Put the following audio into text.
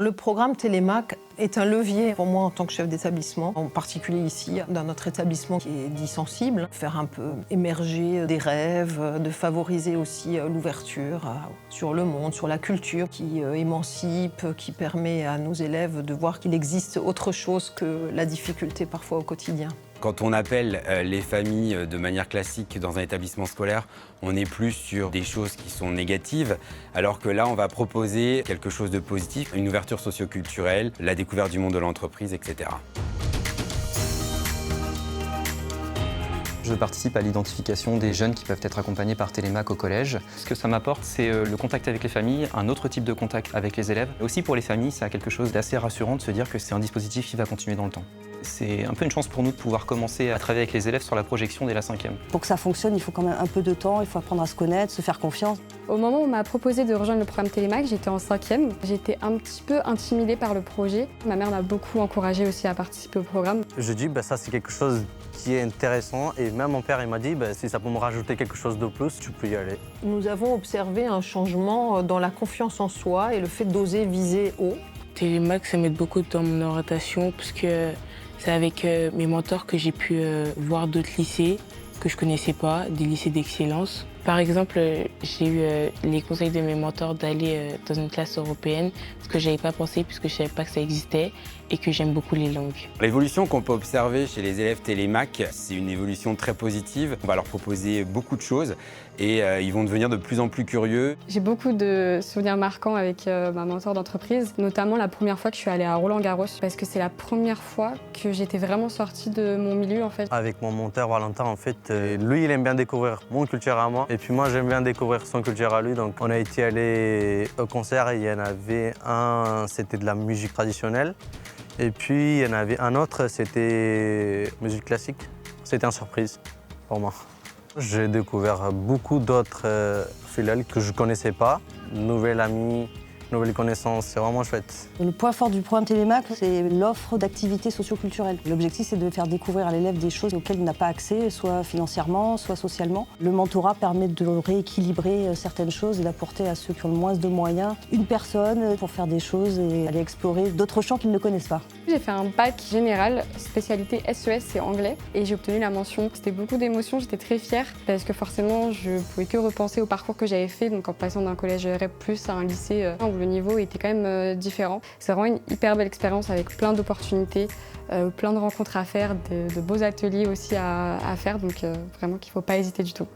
Le programme Télémac est un levier pour moi en tant que chef d'établissement, en particulier ici, dans notre établissement qui est dit sensible, faire un peu émerger des rêves, de favoriser aussi l'ouverture sur le monde, sur la culture qui émancipe, qui permet à nos élèves de voir qu'il existe autre chose que la difficulté parfois au quotidien. Quand on appelle les familles de manière classique dans un établissement scolaire, on est plus sur des choses qui sont négatives, alors que là, on va proposer quelque chose de positif, une ouverture socioculturelle, la découverte du monde de l'entreprise, etc. Je participe à l'identification des jeunes qui peuvent être accompagnés par Télémac au collège. Ce que ça m'apporte, c'est le contact avec les familles, un autre type de contact avec les élèves. Et aussi pour les familles, ça a quelque chose d'assez rassurant de se dire que c'est un dispositif qui va continuer dans le temps. C'est un peu une chance pour nous de pouvoir commencer à travailler avec les élèves sur la projection dès la 5e. Pour que ça fonctionne, il faut quand même un peu de temps, il faut apprendre à se connaître, se faire confiance. Au moment où on m'a proposé de rejoindre le programme Télémac, j'étais en 5e. J'étais un petit peu intimidée par le projet. Ma mère m'a beaucoup encouragée aussi à participer au programme. Je dis ça c'est quelque chose qui est intéressant et même mon père il m'a dit si ça peut me rajouter quelque chose de plus, tu peux y aller. Nous avons observé un changement dans la confiance en soi et le fait d'oser viser haut. Télémac, ça m'aide beaucoup dans mon orientation parce que c'est avec mes mentors que j'ai pu voir d'autres lycées que je connaissais pas, des lycées d'excellence. Par exemple, j'ai eu les conseils de mes mentors d'aller dans une classe européenne, ce que je n'avais pas pensé puisque je ne savais pas que ça existait et que j'aime beaucoup les langues. L'évolution qu'on peut observer chez les élèves Télémac, c'est une évolution très positive. On va leur proposer beaucoup de choses et ils vont devenir de plus en plus curieux. J'ai beaucoup de souvenirs marquants avec ma mentor d'entreprise, notamment la première fois que je suis allée à Roland-Garros, parce que c'est la première fois que j'étais vraiment sortie de mon milieu en fait. Avec mon monteur Valentin, en fait, lui il aime bien découvrir mon culture à moi et puis moi j'aime bien découvrir son culture à lui. Donc on a été allé au concert et il y en avait un, c'était de la musique traditionnelle. Et puis il y en avait un autre, c'était musique classique. C'était une surprise pour moi. J'ai découvert beaucoup d'autres filiales que je ne connaissais pas. Nouvelles amies, nouvelles connaissances, c'est vraiment chouette. Le point fort du programme Télémac, c'est l'offre d'activités socioculturelles. L'objectif, c'est de faire découvrir à l'élève des choses auxquelles il n'a pas accès, soit financièrement, soit socialement. Le mentorat permet de rééquilibrer certaines choses et d'apporter à ceux qui ont le moins de moyens une personne pour faire des choses et aller explorer d'autres champs qu'ils ne connaissent pas. J'ai fait un bac général, spécialité SES et anglais, et j'ai obtenu la mention. C'était beaucoup d'émotions, j'étais très fière, parce que forcément, je pouvais que repenser au parcours que j'avais fait, donc en passant d'un collège REP+, à un lycée où le niveau était quand même différent. C'est vraiment une hyper belle expérience avec plein d'opportunités, plein de rencontres à faire, de beaux ateliers aussi à faire, donc vraiment qu'il ne faut pas hésiter du tout.